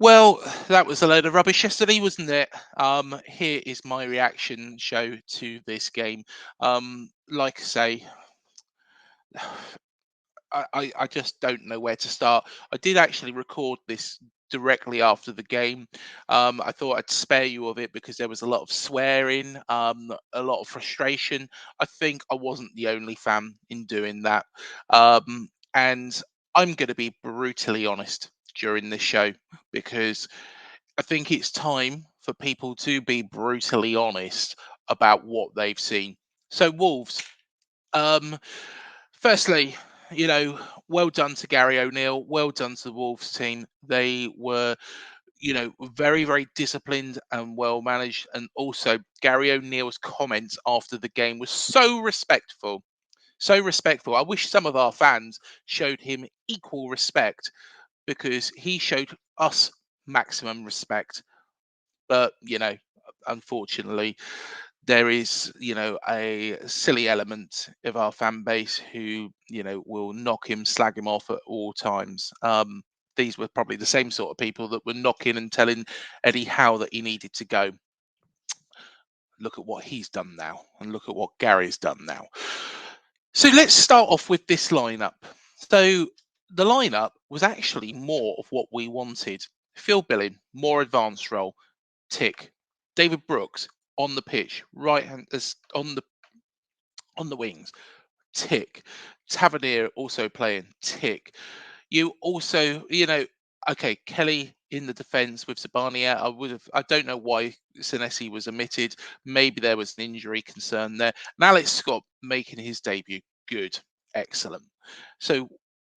Well, that was a load of rubbish yesterday, wasn't it? Here is my reaction show to this game. Like I say, I just don't know where to start. I did actually record this directly after the game. I thought I'd spare you of it because there was a lot of swearing, a lot of frustration. I think I wasn't the only fan in doing that. And I'm going to be brutally honest during this show because I think it's time for people to be brutally honest about what they've seen. So, Wolves, um, firstly, well done to Gary O'Neill, well done to the Wolves team. They were, very, very disciplined and well managed. And also, Gary O'Neill's comments after the game was so respectful. So respectful. I wish some of our fans showed him equal respect because he showed us maximum respect. But, unfortunately, there is, a silly element of our fan base who, will knock him, slag him off at all times. These were probably the same sort of people that were knocking and telling Eddie Howe that he needed to go. Look at what he's done now, and look at what Gary's done now. So let's start off with this lineup. So the lineup was actually more of what we wanted. Phil Billing, more advanced role, tick. David Brooks on the pitch, right hand as on the wings, tick. Tavernier also playing, tick. You also, okay, Kelly in the defence with Zabania. I don't know why Senesi was omitted. Maybe there was an injury concern there. And Alex Scott making his debut, good, excellent. So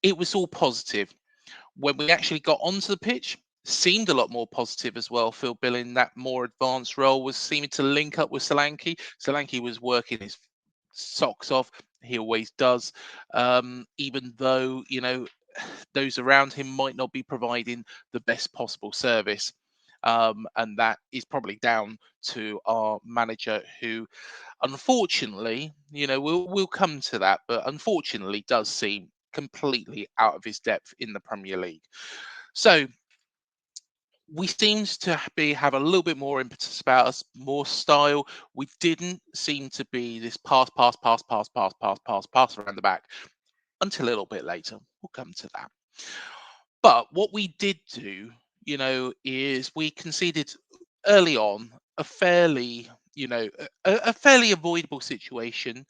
it was all positive. When we actually got onto the pitch, seemed a lot more positive as well. Phil Billing, that more advanced role, was seeming to link up with Solanke. Solanke was working his socks off. He always does. Even though, those around him might not be providing the best possible service. And that is probably down to our manager, who, unfortunately, we'll come to that, but unfortunately, does seem completely out of his depth in the Premier League. So we seemed to have a little bit more impetus about us, more style. We didn't seem to be this pass around the back until a little bit later. We'll come to that. But what we did do, is we conceded early on a fairly, a fairly avoidable situation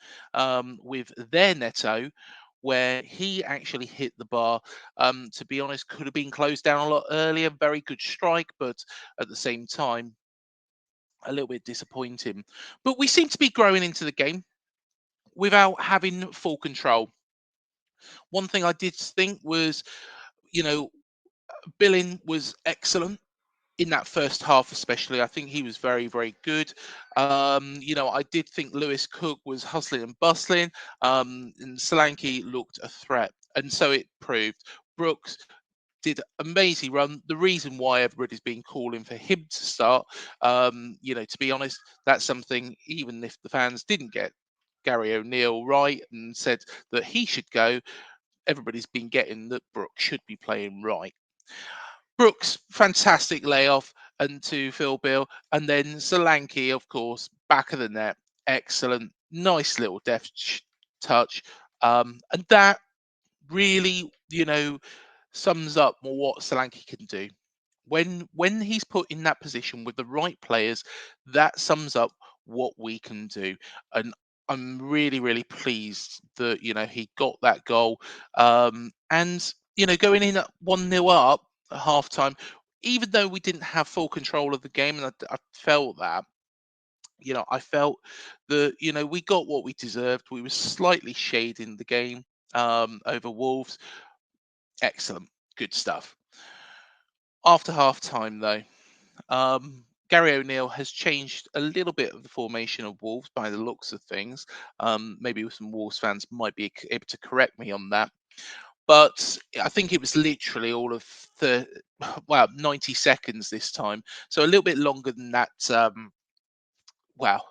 with their Neto, where he actually hit the bar. To be honest, could have been closed down a lot earlier. Very good strike, but at the same time, a little bit disappointing. But we seem to be growing into the game without having full control. One thing I did think was, you know, Billing was excellent in that first half, especially. I think he was very, very good. I did think Lewis Cook was hustling and bustling, and Solanke looked a threat, and so it proved. Brooks did amazing run. The reason why everybody's been calling for him to start, to be honest, that's something, even if the fans didn't get Gary O'Neill right and said that he should go, everybody's been getting that Brooks should be playing right. Brooks, fantastic layoff, and to Phil Bill, and then Solanke, of course, back of the net, excellent, nice little deft touch, and that really, sums up what Solanke can do. When he's put in that position with the right players, that sums up what we can do, and I'm really, really pleased that he got that goal, and going in at 1-0 up at half time, even though we didn't have full control of the game, and I felt that. I felt that we got what we deserved. We were slightly shading the game over Wolves. Excellent, good stuff. After half time, though, Gary O'Neill has changed a little bit of the formation of Wolves by the looks of things. Maybe some Wolves fans might be able to correct me on that. But I think it was literally all of 90 seconds this time. So a little bit longer than that. Well,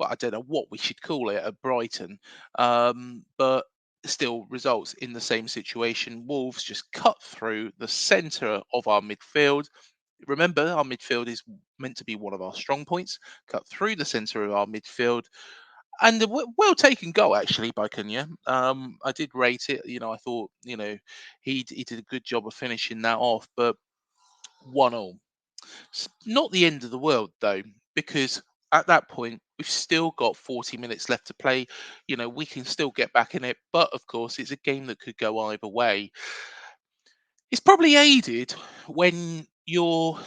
I don't know what we should call it at Brighton. But still results in the same situation. Wolves just cut through the centre of our midfield. Remember, our midfield is meant to be one of our strong points. Cut through the centre of our midfield, and a well taken goal actually by Cunha. I did rate it. I thought he did a good job of finishing that off, but 1-1. Not the end of the world though, because at that point we've still got 40 minutes left to play. We can still get back in it, but of course it's a game that could go either way. It's probably aided when your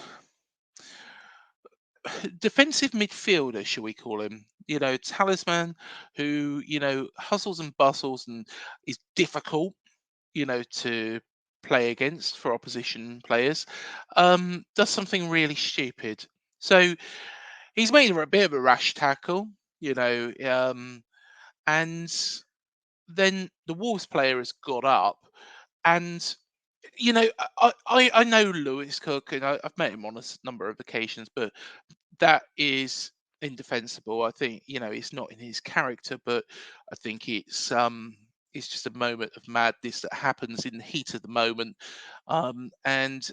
defensive midfielder, shall we call him, talisman, who hustles and bustles and is difficult, to play against for opposition players, does something really stupid. So he's made a bit of a rash tackle, and then the Wolves player has got up, and I know Lewis Cook, and I've met him on a number of occasions, but that is indefensible. I think it's not in his character, but I think it's just a moment of madness that happens in the heat of the moment, and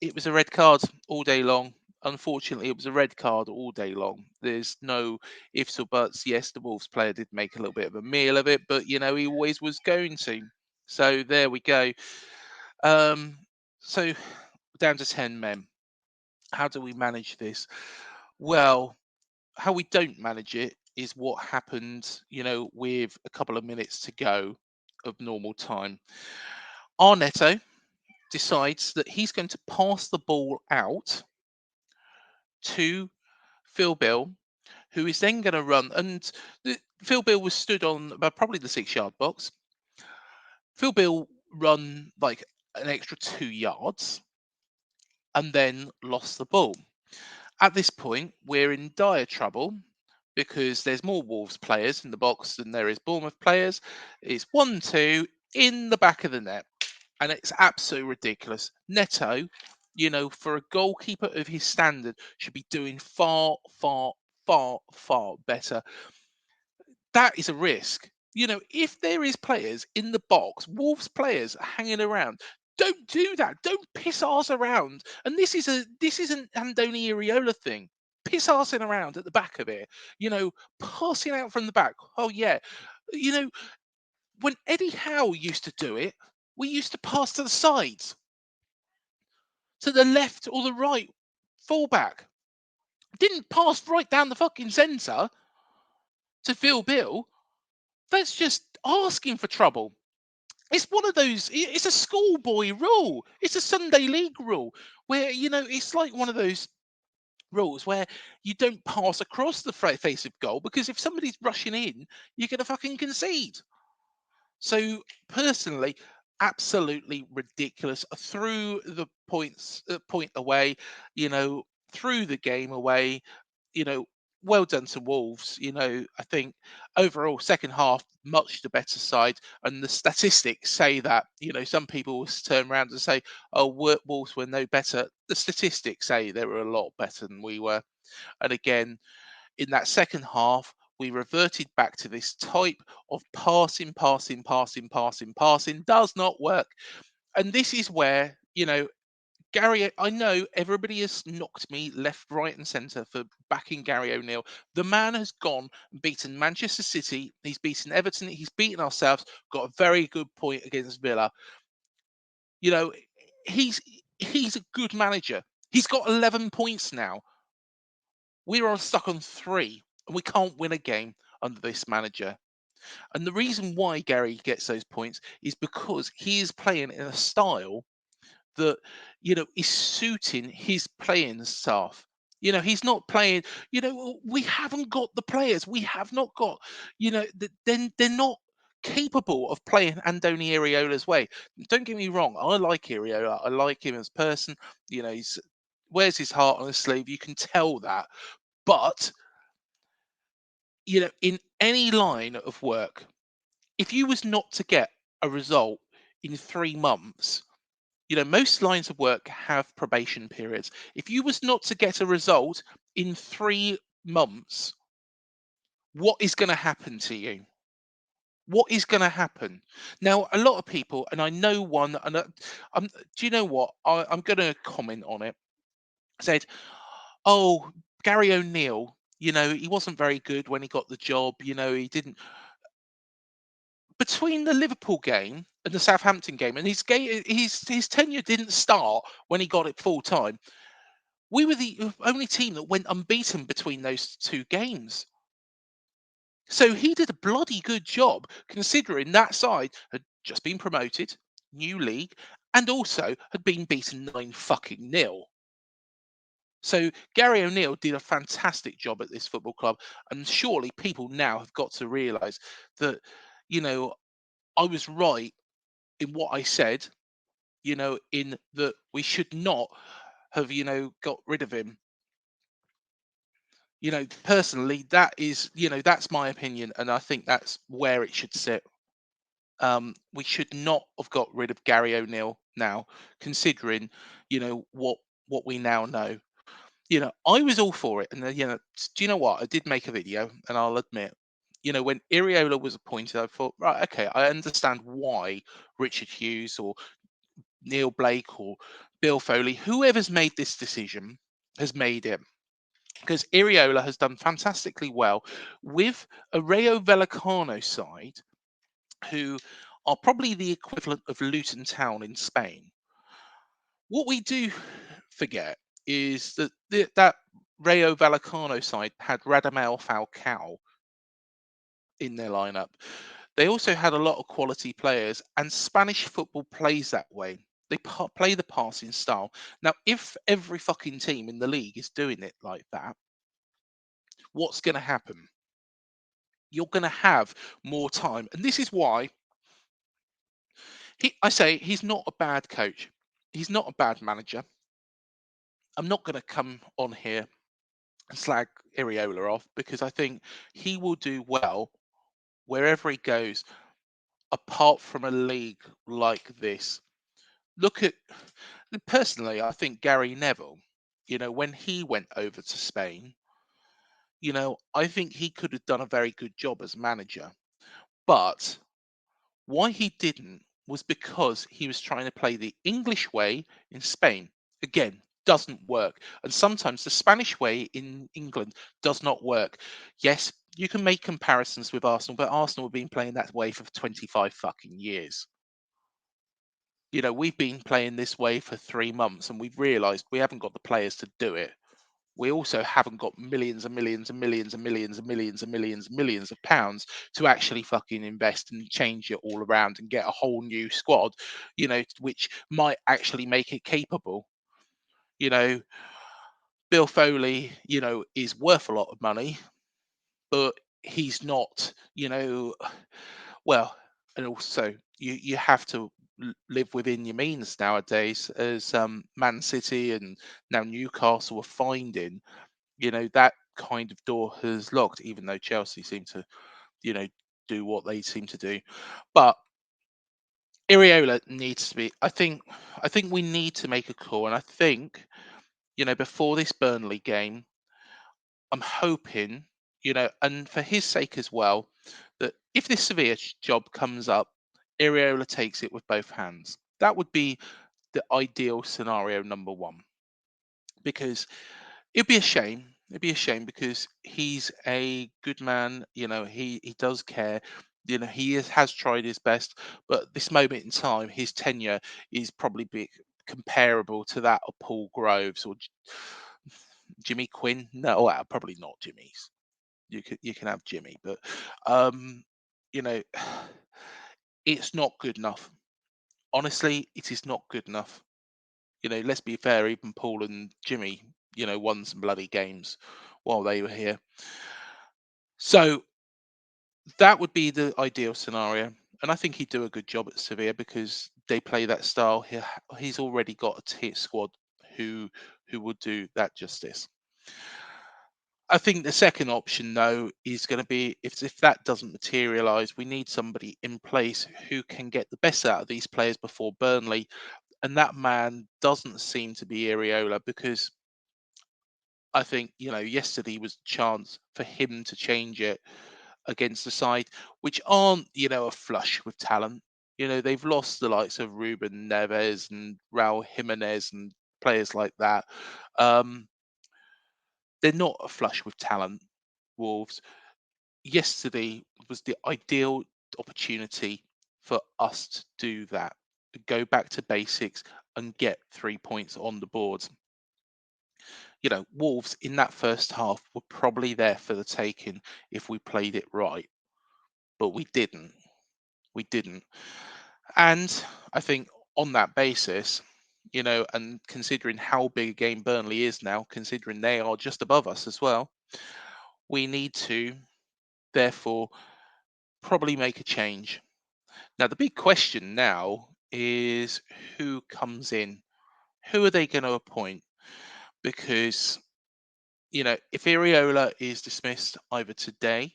it was a red card all day long. Unfortunately, it was a red card all day long. There's no ifs or buts. Yes, the Wolves player did make a little bit of a meal of it, but he always was going to. So there we go. Um, so down to 10 men. How do we manage this? Well, how we don't manage it is what happened, with a couple of minutes to go of normal time. Our Neto decides that he's going to pass the ball out to Phil Bill, who is then going to run. And Phil Bill was stood on about probably the 6-yard box. Phil Bill run like an extra 2 yards and then lost the ball. At this point, we're in dire trouble because there's more Wolves players in the box than there is Bournemouth players. It's 1-2 in the back of the net, and it's absolutely ridiculous. Neto, for a goalkeeper of his standard, should be doing far, far, far, far better. That is a risk. If there is players in the box, Wolves players hanging around, don't do that. Don't piss arse around. And this is an Andoni Iraola thing. Piss arsing around at the back of it, passing out from the back. Oh yeah. You know, when Eddie Howe used to do it, we used to pass to the sides, to the left or the right fullback. Didn't pass right down the fucking centre to Phil Bill. That's just asking for trouble. It's one of those. It's a schoolboy rule. It's a Sunday league rule where it's like one of those rules where you don't pass across the face of goal because if somebody's rushing in, you're gonna fucking concede. So personally, absolutely ridiculous. Threw the point away, threw the game away. You know, well done to Wolves. I think overall second half much the better side, and the statistics say that. Some people will turn around and say, "Oh, Wolves were no better." The statistics say they were a lot better than we were, and again in that second half, we reverted back to this type of passing, passing, passing, passing, passing does not work. And this is where, Gary, I know everybody has knocked me left, right, and centre for backing Gary O'Neill. The man has gone and beaten Manchester City. He's beaten Everton. He's beaten ourselves. Got a very good point against Villa. You know, he's he's a good manager. He's got 11 points now. We are stuck on 3, and we can't win a game under this manager. And the reason why Gary gets those points is because he is playing in a style that is suiting his playing staff. He's not playing. We haven't got the players. We have not got. Then they're not capable of playing Andoni Iraola's way. Don't get me wrong. I like Iraola. I like him as a person. He's wears his heart on his sleeve. You can tell that. But in any line of work, if you was not to get a result in 3 months, most lines of work have probation periods. If you was not to get a result in 3 months, what is going to happen to you? What is going to happen? Now, a lot of people, and I know one, and do you know what? I'm going to comment on it. Said, "Oh, Gary O'Neill, he wasn't very good when he got the job. He didn't." Between the Liverpool game and the Southampton game, and his tenure didn't start when he got it full time. We were the only team that went unbeaten between those two games. So he did a bloody good job considering that side had just been promoted, new league, and also had been beaten 9 fucking nil. So Gary O'Neill did a fantastic job at this football club, and surely people now have got to realise that, you know, I was right in what I said, in that we should not have, got rid of him. Personally, that's my opinion, and I think that's where it should sit. We should not have got rid of Gary O'Neill now, considering, what we now know. I was all for it, and do you know what? I did make a video, and I'll admit, when Iraola was appointed, I thought, right, okay, I understand why Richard Hughes or Neil Blake or Bill Foley, whoever's made this decision, has made it. Because Iraola has done fantastically well with a Rayo Vallecano side who are probably the equivalent of Luton Town in Spain. What we do forget is that that Rayo Vallecano side had Radamel Falcao in their lineup. They also had a lot of quality players, and Spanish football plays that way. They play the passing style. Now, if every fucking team in the league is doing it like that, what's going to happen? You're going to have more time, and this is why I say he's not a bad coach. He's not a bad manager. I'm not going to come on here and slag Iraola off because I think he will do well wherever he goes, apart from a league like this. Look at Personally, I think Gary Neville, when he went over to Spain, I think he could have done a very good job as manager. But why he didn't was because he was trying to play the English way in Spain. Again, doesn't work. And sometimes the Spanish way in England does not work. Yes, you can make comparisons with Arsenal, but Arsenal have been playing that way for 25 fucking years. We've been playing this way for 3 months and we've realised we haven't got the players to do it. We also haven't got millions and millions and millions and millions and millions and millions and millions of pounds to actually fucking invest and change it all around and get a whole new squad, which might actually make it capable. You know, Bill Foley, is worth a lot of money, but he's not, well, and also you have to live within your means nowadays, as Man City and now Newcastle are finding. That kind of door has locked, even though Chelsea seem to, you know, do what they seem to do. But Iraola needs to be. I think we need to make a call, and I think before this Burnley game, I'm hoping and for his sake as well, that if this Sevilla job comes up, Iraola takes it with both hands. That would be the ideal scenario number one, because it'd be a shame. It'd be a shame because he's a good man. He does care. Has tried his best, but at this moment in time, his tenure is probably comparable to that of Paul Groves or Jimmy Quinn. No, well, probably not Jimmy's. You can have Jimmy, but um, you know, it's not good enough. Honestly, it is not good enough. Let's be fair. Even Paul and Jimmy, won some bloody games while they were here. So that would be the ideal scenario, and I think he'd do a good job at Sevilla because they play that style. He's already got a squad who would do that justice. I think the second option, though, is going to be if that doesn't materialise, we need somebody in place who can get the best out of these players before Burnley, and that man doesn't seem to be Iraola, because I think yesterday was a chance for him to change it, against a side which aren't, aflush with talent. They've lost the likes of Ruben Neves and Raul Jimenez and players like that. Um, they're not flush with talent, Wolves. Yesterday was the ideal opportunity for us to do that, to go back to basics and get 3 points on the board. Wolves in that first half were probably there for the taking if we played it right, but we didn't. We didn't. And I think on that basis, and considering how big a game Burnley is now, considering they are just above us as well, we need to therefore probably make a change. Now, the big question now is who comes in? Who are they going to appoint? Because, if Iraola is dismissed either today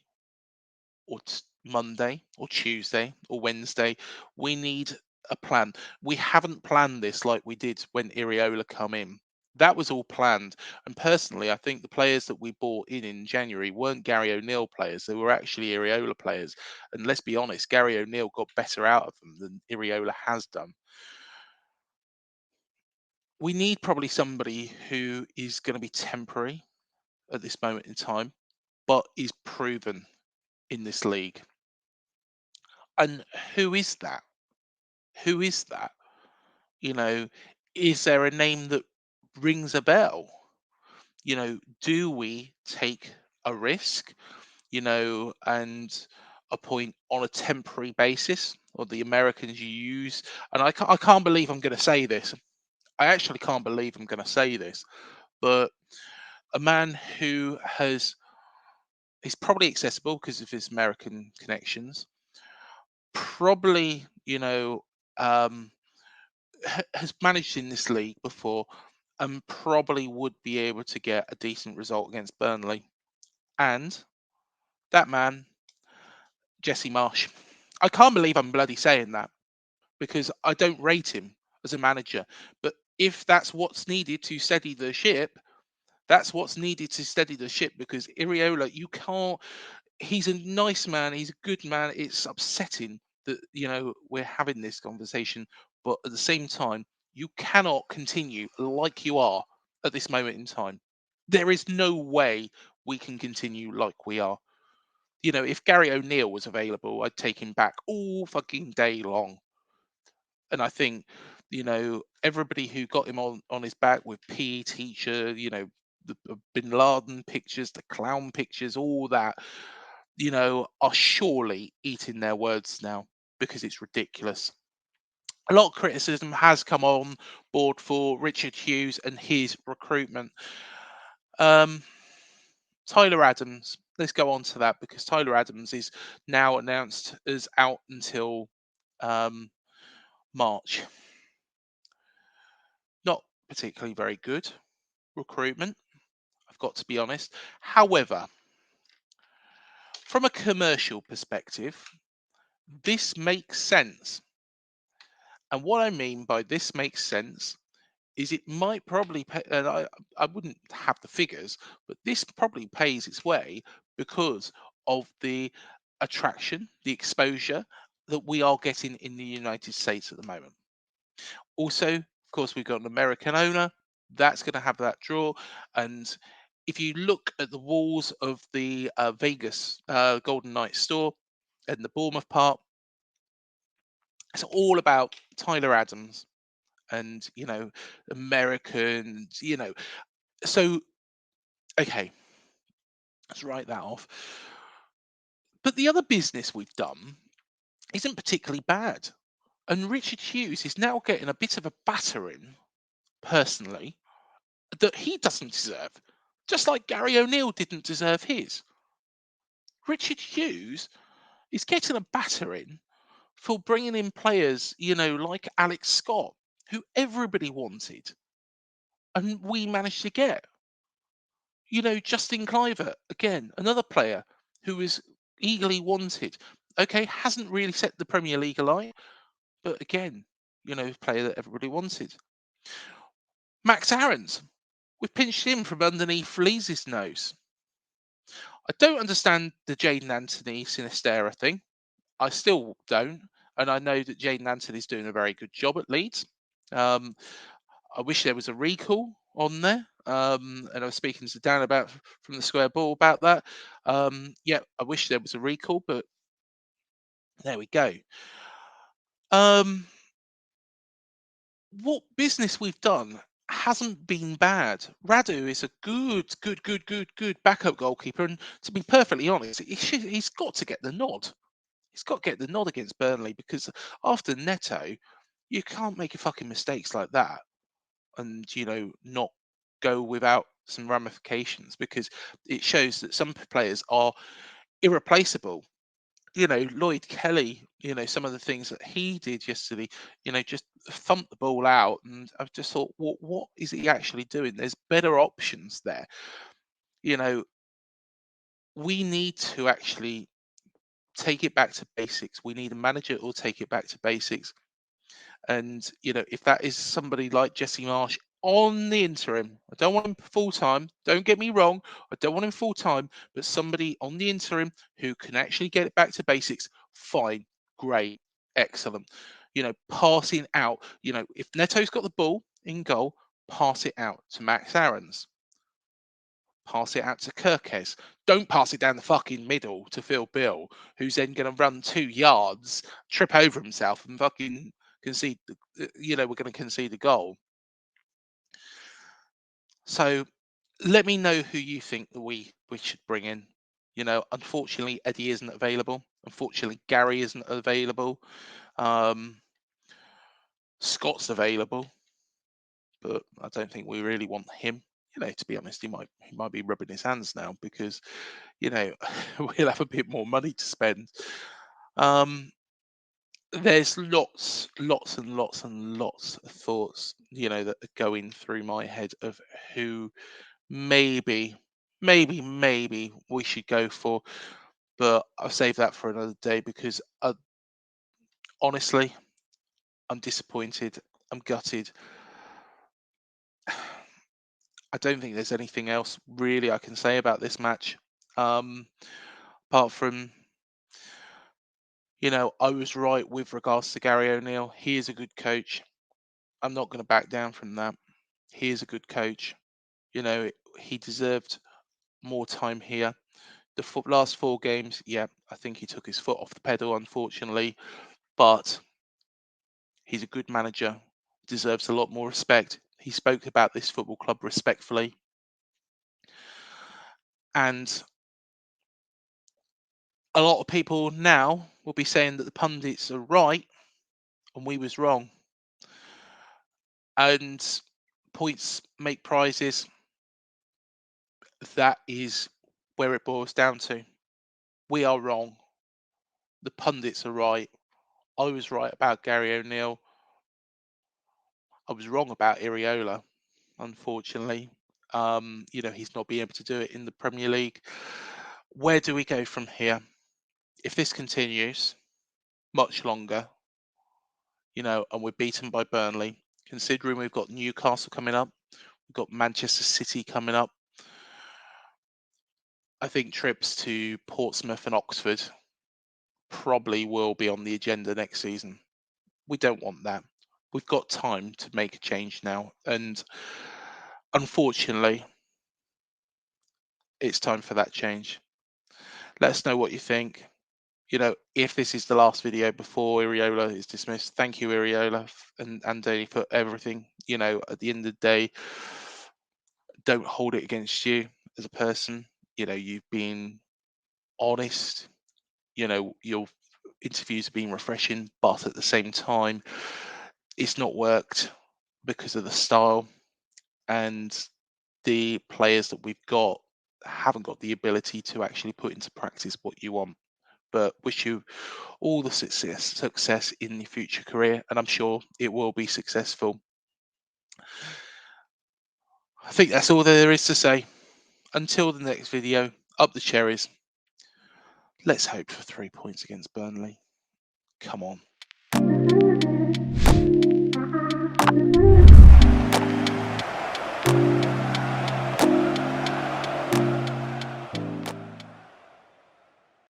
or Monday or Tuesday or Wednesday, we need a plan. We haven't planned this like we did when Iraola come in. That was all planned. And personally, I think the players that we bought in January weren't Gary O'Neill players. They were actually Iraola players. And let's be honest, Gary O'Neill got better out of them than Iraola has done. We need probably somebody who is going to be temporary at this moment in time, but is proven in this league. And who is that? Who is that? You know, is there a name that rings a bell? Do we take a risk, and appoint on a temporary basis, or the Americans you use? And I can't believe I'm going to say this. I actually can't believe I'm going to say this, but a man who is probably accessible because of his American connections, probably, um, has managed in this league before and probably would be able to get a decent result against Burnley. And that man, Jesse Marsh. I can't believe I'm bloody saying that because I don't rate him as a manager. But if that's what's needed to steady the ship, that's what's needed to steady the ship because Iriola, you can't. He's a nice man. He's a good man. It's upsetting that, we're having this conversation. But at the same time, you cannot continue like you are at this moment in time. There is no way we can continue like we are. If Gary O'Neill was available, I'd take him back all fucking day long. And I think, everybody who got him on his back with PE teacher, the Bin Laden pictures, the clown pictures, all that, are surely eating their words now because it's ridiculous. A lot of criticism has come on board for Richard Hughes and his recruitment. Um, Tyler Adams, let's go on to that because Tyler Adams is now announced as out until um, March. Not particularly very good recruitment, I've got to be honest. However, from a commercial perspective, this makes sense. And what I mean by this makes sense is it might probably pay, and I wouldn't have the figures, but this probably pays its way because of the attraction, the exposure that we are getting in the United States at the moment. Also, of course, we've got an American owner that's going to have that draw. And if you look at the walls of the Vegas Golden Knights store and the Bournemouth part, it's all about Tyler Adams and, Americans, So, okay, let's write that off. But the other business we've done isn't particularly bad. And Richard Hughes is now getting a bit of a battering, personally, that he doesn't deserve. Just like Gary O'Neill didn't deserve his. Richard Hughes is getting a battering for bringing in players, like Alex Scott, who everybody wanted, and we managed to get. Justin Cliver, again, another player who is eagerly wanted. Okay, hasn't really set the Premier League alight, but again, player that everybody wanted. Max Aarons, we pinched him from underneath Lee's nose. I don't understand the Jaden Anthony Sinistera thing. I still don't. And I know that Jaden Anthony's doing a very good job at Leeds. Um, I wish there was a recall on there. And I was speaking to Dan about from the Square Ball about that. Yeah, I wish there was a recall, but there we go. Um, what business we've done hasn't been bad. Radu is a good backup goalkeeper, and to be perfectly honest, he's got to get the nod. He's got to get the nod against Burnley because after Neto, you can't make fucking mistakes like that and not go without some ramifications because it shows that some players are irreplaceable. Lloyd Kelly, some of the things that he did yesterday, just thumped the ball out. And I've just thought, what is he actually doing? There's better options there. You know, we need to actually take it back to basics. We need a manager who will take it back to basics. And, if that is somebody like Jesse Marsh on the interim, I don't want him full time. Don't get me wrong. I don't want him full time, but somebody on the interim who can actually get it back to basics, fine, great, excellent. Passing out, if Neto's got the ball in goal, pass it out to Max Aarons. Pass it out to Kirkes. Don't pass it down the fucking middle to Phil Bill, who's then going to run 2 yards, trip over himself, and fucking concede. We're going to concede a goal. So let me know who you think that we should bring in. Unfortunately, Eddie isn't available. Unfortunately, Gary isn't available. Scott's available, but I don't think we really want him. To be honest, he might be rubbing his hands now because we'll have a bit more money to spend. There's lots of thoughts, that are going through my head of who maybe we should go for, but I'll save that for another day because honestly, I'm disappointed. I'm gutted. I don't think there's anything else really I can say about this match. Apart from, I was right with regards to Gary O'Neill. He is a good coach. I'm not going to back down from that. He is a good coach. He deserved more time here. The last 4 games, yeah, I think he took his foot off the pedal, unfortunately, but he's a good manager, deserves a lot more respect. He spoke about this football club respectfully. And a lot of people now will be saying that the pundits are right and we was wrong. And points make prizes. That is where it boils down to. We are wrong. The pundits are right. I was right about Gary O'Neill. I was wrong about Iraola, unfortunately. He's not being able to do it in the Premier League. Where do we go from here? If this continues much longer, and we're beaten by Burnley, considering we've got Newcastle coming up, we've got Manchester City coming up, I think trips to Portsmouth and Oxford probably will be on the agenda next season. We don't want that. We've got time to make a change now. And unfortunately, it's time for that change. Let us know what you think. If this is the last video before Iraola is dismissed, thank you, Iraola and Andoni, for everything. At the end of the day, don't hold it against you as a person. You've been honest. Your interviews have been refreshing, but at the same time, it's not worked because of the style and the players that we've got haven't got the ability to actually put into practice what you want. But wish you all the success in your future career, and I'm sure it will be successful. I think that's all there is to say. Until the next video, up the cherries. Let's hope for 3 points against Burnley. Come on.